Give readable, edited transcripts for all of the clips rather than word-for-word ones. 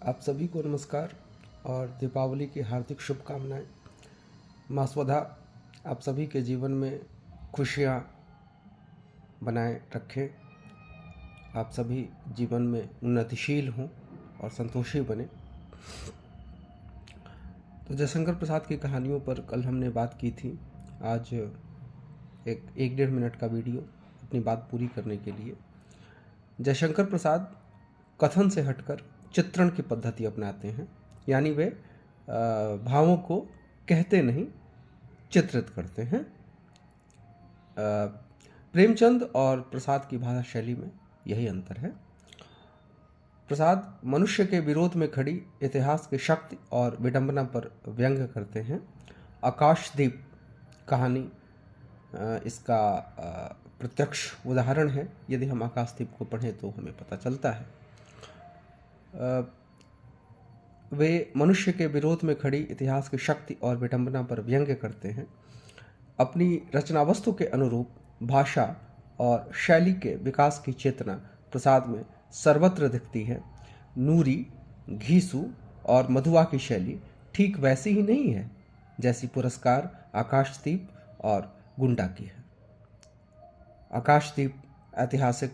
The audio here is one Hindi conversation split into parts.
आप सभी को नमस्कार और दीपावली की हार्दिक शुभकामनाएं। माँ स्वधा आप सभी के जीवन में खुशियाँ बनाए रखें, आप सभी जीवन में उन्नतिशील हों और संतोषी बने। तो जयशंकर प्रसाद की कहानियों पर कल हमने बात की थी। आज एक डेढ़ मिनट का वीडियो अपनी बात पूरी करने के लिए। जयशंकर प्रसाद कथन से हटकर चित्रण की पद्धति अपनाते हैं, यानी वे भावों को कहते नहीं चित्रित करते हैं। प्रेमचंद और प्रसाद की भाषा शैली में यही अंतर है। प्रसाद मनुष्य के विरोध में खड़ी इतिहास की शक्ति और विडंबना पर व्यंग्य करते हैं। आकाशदीप कहानी इसका प्रत्यक्ष उदाहरण है। यदि हम आकाशदीप को पढ़ें तो हमें पता चलता है वे मनुष्य के विरोध में खड़ी इतिहास की शक्ति और विडंबना पर व्यंग्य करते हैं। अपनी रचना वस्तु के अनुरूप भाषा और शैली के विकास की चेतना प्रसाद में सर्वत्र दिखती है। नूरी, घीसू और मधुआ की शैली ठीक वैसी ही नहीं है जैसी पुरस्कार, आकाशदीप और गुंडा की है। आकाशदीप ऐतिहासिक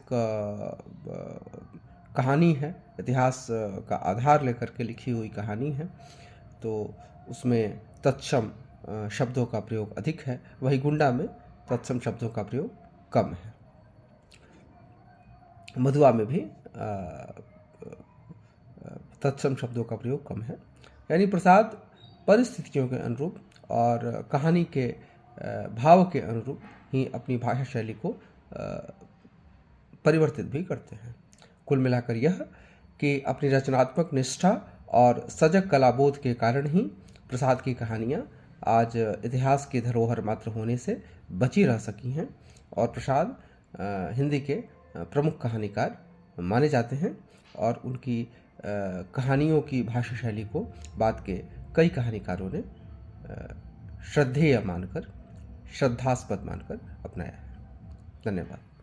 कहानी है, इतिहास का आधार लेकर के लिखी हुई कहानी है, तो उसमें तत्सम शब्दों का प्रयोग अधिक है। वही गुंडा में तत्सम शब्दों का प्रयोग कम है। मधुआ में भी तत्सम शब्दों का प्रयोग कम है। यानी प्रसाद परिस्थितियों के अनुरूप और कहानी के भाव के अनुरूप ही अपनी भाषा शैली को परिवर्तित भी करते हैं। कुल मिलाकर यह कि अपनी रचनात्मक निष्ठा और सजग कलाबोध के कारण ही प्रसाद की कहानियाँ आज इतिहास की धरोहर मात्र होने से बची रह सकी हैं और प्रसाद हिंदी के प्रमुख कहानीकार माने जाते हैं और उनकी कहानियों की भाषा शैली को बाद के कई कहानीकारों ने श्रद्धेय मानकर, श्रद्धास्पद मानकर अपनाया है। धन्यवाद।